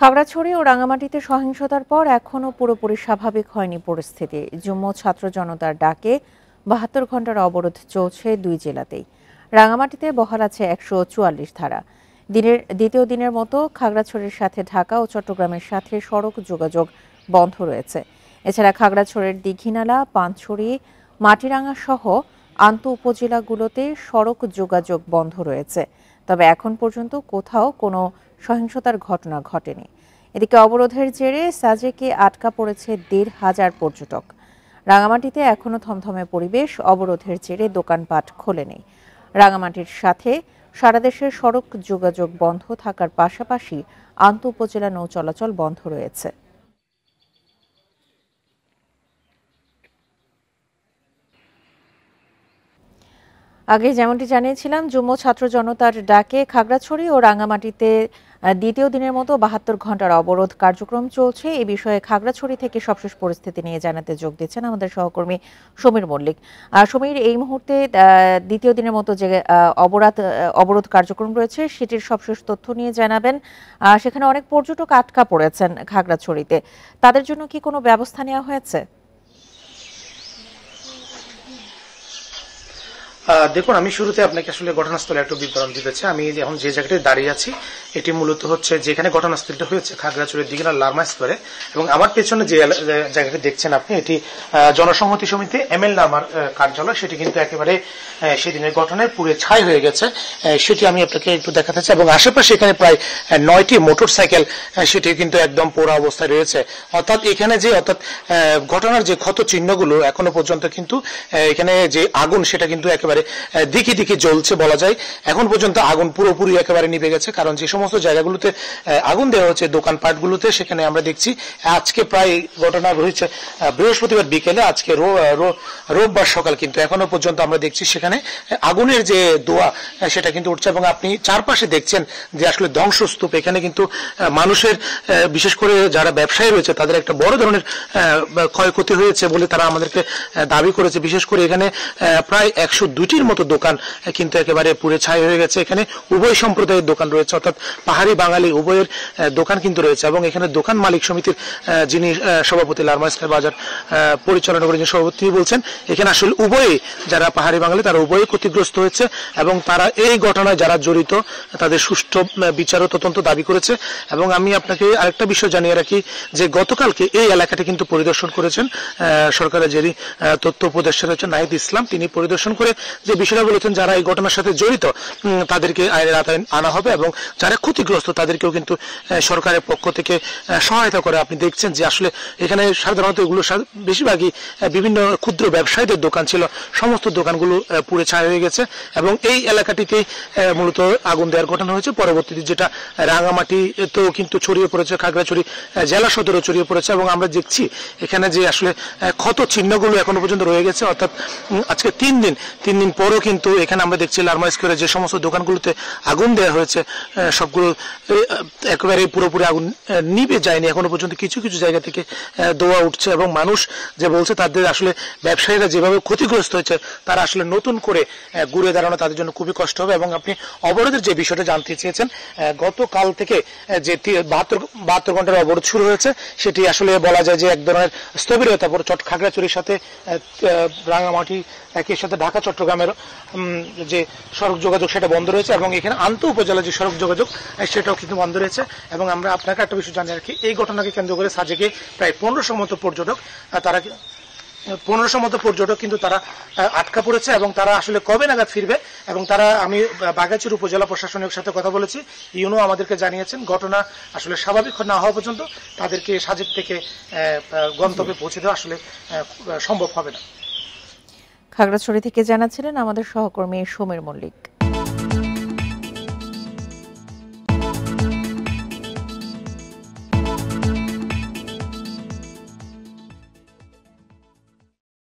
খাগড়াছড়ি ও রাঙামাটিতে সহিংসতার পর এখনও পুরোপুরি স্বাভাবিক হয়নি পরিস্থিতি। যুগ্ম ছাত্র জনতার ডাকে ৭২ ঘণ্টার অবরোধ চলছে দুই জেলাতেই। রাঙামাটিতে বহাল আছে ১৪৪ ধারা। দিনের দ্বিতীয় দিনের মতো খাগড়াছড়ির সাথে ঢাকা ও চট্টগ্রামের সাথে সড়ক যোগাযোগ বন্ধ রয়েছে। এছাড়া খাগড়াছড়ির দীঘিনালা, পানছড়ি, মাটিরাঙ্গা সহ আন্তঃ উপজেলাগুলোতে সড়ক যোগাযোগ বন্ধ রয়েছে। তবে এখন পর্যন্ত কোথাও কোনো সহিংসতার ঘটনা ঘটেনি। এদিকে অবরোধের জেরে সাজেকে আটকা পড়েছে ১৫০০ পর্যটক। রাঙামাটিতে এখনো থমথমে পরিবেশ, অবরোধের জেরে দোকানপাট খোলেনি। রাঙামাটির সাথে সারা দেশের সড়ক যোগাযোগ বন্ধ থাকার পাশাপাশি আন্তঃ উপজেলা নৌ চলাচল বন্ধ রয়েছে। আগে যেমনটি জানিয়েছিলাম, যুগ্ম ছাত্র জনতার ডাকে খাগড়াছড়ি ও রাঙামাটিতে দ্বিতীয় দিনের মতো ৭২ ঘণ্টার অবরোধ কার্যক্রম চলছে। এ বিষয়ে খাগড়াছড়ি থেকে সবশেষ পরিস্থিতি নিয়ে জানাতে যোগ দিচ্ছেন আমাদের সহকর্মী সমীর মল্লিক। সমীর, এই মুহূর্তে দ্বিতীয় দিনের মতো যে অবরোধ কার্যক্রম রয়েছে সেটির সবশেষ তথ্য নিয়ে জানাবেন। সেখানে অনেক পর্যটক আটকা পড়েছেন খাগড়াছড়িতে, তাদের জন্য কি কোনো ব্যবস্থা নেওয়া হয়েছে? দেখুন, আমি শুরুতে আপনাকে আসলে ঘটনাস্থলে একটু বিবরণ দিতে চাই। আমি এখন যে জায়গাটায় দাঁড়িয়ে আছি এটি মূলত হচ্ছে যেখানে ঘটনাস্থলটা হয়েছে খাগড়াছড়ির দিঘিনালা লারমা স্কয়ারে, এবং আমার পেছনে যে জায়গাটি দেখছেন আপনি, এটি জনসংহতি সমিতি এমএল লারমার কার্যালয়। সেটি কিন্তু একেবারে সেদিনের ঘটনায় পুড়ে ছাই হয়ে গেছে, সেটি আমি আপনাকে একটু দেখাতে চাই। এবং আশেপাশে এখানে প্রায় ৯টি মোটরসাইকেল সেটি কিন্তু একদম পোড়া অবস্থায় রয়েছে। অর্থাৎ এখানে যে ঘটনার যে ক্ষত চিহ্নগুলো এখনো পর্যন্ত কিন্তু এখানে যে আগুন সেটা কিন্তু একেবারে দিকে দিকে জ্বলছে বলা যায়। এখন পর্যন্ত আগুন পুরোপুরি একেবারে নিভে গেছে, কারণ যে সমস্ত জায়গাগুলোতে আগুন দেওয়া হচ্ছে দোকানপাটগুলোতে, সেখানে আমরা দেখছি আজকে প্রায় ঘটনা রয়েছে বৃহস্পতিবার বিকেলে, আজকে রোববার সকাল, কিন্তু এখনো পর্যন্ত আমরা দেখছি সেখানে আগুনের যে ধোঁয়া সেটা কিন্তু উঠছে। এবং আপনি চারপাশে দেখছেন যে আসলে ধ্বংসস্তূপ। এখানে কিন্তু মানুষের, বিশেষ করে যারা ব্যবসায়ী রয়েছে তাদের একটা বড় ধরনের ক্ষয়ক্ষতি হয়েছে বলে তারা আমাদেরকে দাবি করেছে। বিশেষ করে এখানে প্রায় ১০২টির মতো দোকান কিন্তু একেবারে পুড়ে ছাই হয়ে গেছে। এখানে উভয় সম্প্রদায়ের দোকান রয়েছে, অর্থাৎ পাহাড়ি বাঙালি উভয়ের দোকান কিন্তু রয়েছে। এবং এখানে দোকান মালিক সমিতির যিনি সভাপতি, লারমা স্কয়ার বাজার পরিচালনা করেন সভাপতি, তিনি বলছেন এখানে আসলে উভয়ে, যারা পাহাড়ি বাঙালি তারা উভয়ে ক্ষতিগ্রস্ত হয়েছে এবং তারা এই ঘটনায় যারা জড়িত তাদের সুষ্ঠু বিচার ও তদন্ত দাবি করেছে। এবং আমি আপনাকে আরেকটা বিষয় জানিয়ে রাখি যে গতকালকে এই এলাকাটি কিন্তু পরিদর্শন করেছেন সরকারের যিনি তথ্য উপদেষ্টা রয়েছেন নাহিদ ইসলাম। তিনি পরিদর্শন করে যে বিষয়টা বলেছেন যারা এই ঘটনার সাথে জড়িত তাদেরকে আইনের আওতায় আনা হবে, এবং যারা ক্ষতিগ্রস্ত তাদেরকেও কিন্তু সরকারের পক্ষ থেকে সহায়তা করে। আপনি দেখছেন যে আসলে এখানে সাধারণত এগুলো বেশিরভাগই বিভিন্ন ক্ষুদ্র ব্যবসায়ীদের দোকান ছিল, সমস্ত দোকানগুলো পুড়ে ছাই হয়ে গেছে। এবং এই এলাকাটিতেই মূলত আগুন দেওয়ার ঘটনা হয়েছে। পরবর্তীতে যেটা রাঙামাটিতেও কিন্তু ছড়িয়ে পড়েছে, খাগড়াছড়ি জেলা সদরও ছড়িয়ে পড়েছে। এবং আমরা দেখছি এখানে যে আসলে ক্ষত চিহ্নগুলো এখনো পর্যন্ত রয়ে গেছে, অর্থাৎ আজকে তিন দিন পরও কিন্তু এখানে আমরা দেখছি লারমা স্কয়ারে যে সমস্ত দোকানগুলোতে আগুন দেওয়া হয়েছে সবগুলো একেবারে পুরোপুরি আগুন নিভে যায়নি এখনো পর্যন্ত। কিছু কিছু জায়গা থেকে ধোঁয়া উঠছে এবং মানুষ যে বলছে তাদের আসলে ব্যবসায়ীরা যেভাবে ক্ষতিগ্রস্ত হয়েছে তারা আসলে নতুন করে ঘুরে দাঁড়ানো তাদের জন্য খুবই কষ্ট হবে। এবং আপনি অবরোধের যে বিষয়টা জানতে চেয়েছেন, গতকাল থেকে যে ৭২ ঘন্টার অবরোধ শুরু হয়েছে সেটি আসলে বলা যায় যে এক ধরনের স্থবিরতা। খাগড়াছড়ির সাথে রাঙামাটি একই সাথে ঢাকা চট্টগ্রামের যে সড়ক যোগাযোগ সেটা বন্ধ রয়েছে, এবং এখানে আন্তঃ উপজেলা যে সড়ক যোগাযোগ সেটাও কিন্তু বন্ধ রয়েছে। এবং আমরা আপনাকে একটা বিষয় জানিয়ে রাখি, এই ঘটনাকে কেন্দ্র করে সাজেকে প্রায় ১৫০০ মতো পর্যটক কিন্তু তারা আটকা পড়েছে। এবং তারা আসলে কবে নাগাদ ফিরবে, এবং তারা, আমি বাঘাইছড়ি উপজেলা প্রশাসনের সাথে কথা বলেছি, ইউনো আমাদেরকে জানিয়েছেন ঘটনা আসলে স্বাভাবিক না হওয়া পর্যন্ত তাদেরকে সাজেক থেকে গন্তব্যে পৌঁছে দেওয়া আসলে সম্ভব হবে না। খাগড়াছড়ি থেকে জানাচ্ছিলেন আমাদের সহকর্মী সমীর মল্লিক।